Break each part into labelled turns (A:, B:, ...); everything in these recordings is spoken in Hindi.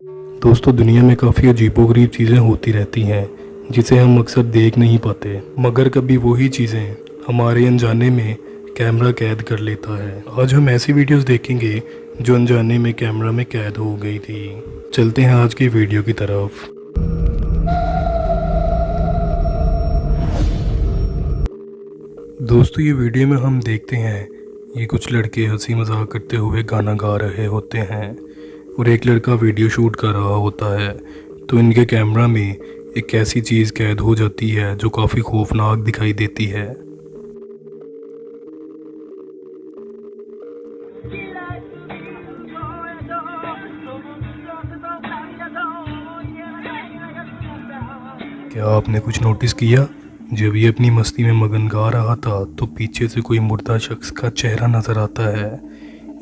A: दोस्तों, दुनिया में काफ़ी अजीबोगरीब चीज़ें होती रहती हैं जिसे हम अक्सर देख नहीं पाते, मगर कभी वही चीज़ें हमारे अनजाने में कैमरा कैद कर लेता है। आज हम ऐसी वीडियोस देखेंगे जो अनजाने में कैमरा में कैद हो गई थी। चलते हैं आज की वीडियो की तरफ। दोस्तों, ये वीडियो में हम देखते हैं ये कुछ लड़के हंसी मजाक करते हुए गाना गा रहे होते हैं और एक लड़का वीडियो शूट कर रहा होता है। तो इनके कैमरा में एक ऐसी चीज़ कैद हो जाती है जो काफ़ी खौफनाक दिखाई देती है। क्या आपने कुछ नोटिस किया? जब ये अपनी मस्ती में मगन गा रहा था तो पीछे से कोई मुर्दा शख्स का चेहरा नजर आता है।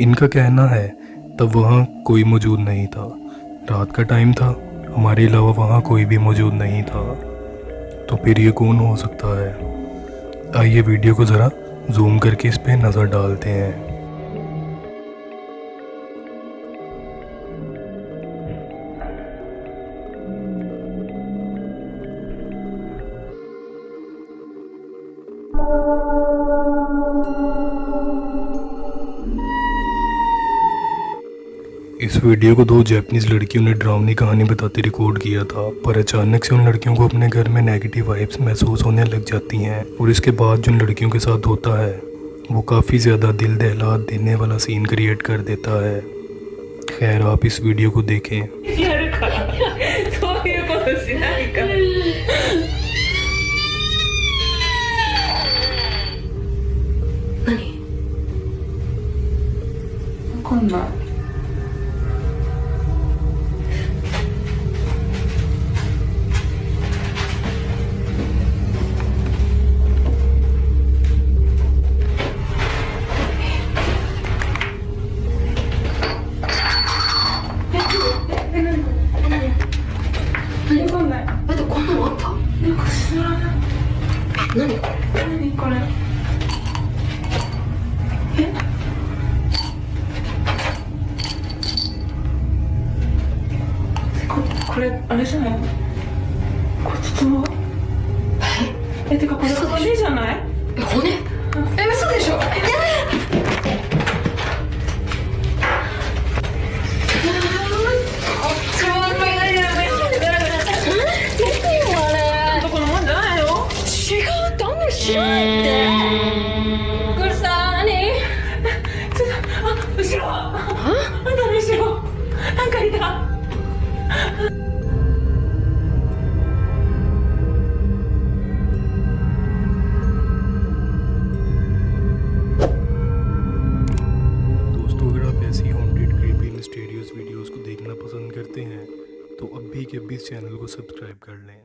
A: इनका कहना है तब वहाँ कोई मौजूद नहीं था, रात का टाइम था, हमारे अलावा वहाँ कोई भी मौजूद नहीं था। तो फिर ये कौन हो सकता है? आइए वीडियो को ज़रा जूम करके इस पे नज़र डालते हैं। इस वीडियो को दो जापानीज लड़कियों ने डरावनी कहानी बताते रिकॉर्ड किया था, पर अचानक से उन लड़कियों को अपने घर में नेगेटिव वाइब्स महसूस होने लग जाती हैं और इसके बाद जिन लड़कियों के साथ होता है वो काफ़ी ज़्यादा दिल दहला देने वाला सीन क्रिएट कर देता है। खैर, आप इस वीडियो को देखें।
B: これあれじゃない？これ筒てかこれ骨じゃない？
C: 骨？嘘でしょ？
B: このもんじゃないよ。
C: 違うってあんまり知らないって。グルさん、何？
B: ちょっと後ろ。あんたの後ろ。なんかいた。
A: ऐसी हॉन्टेड क्रीपी मिस्टीरियस वीडियोस को देखना पसंद करते हैं तो अभी के अभी इस चैनल को सब्सक्राइब कर लें।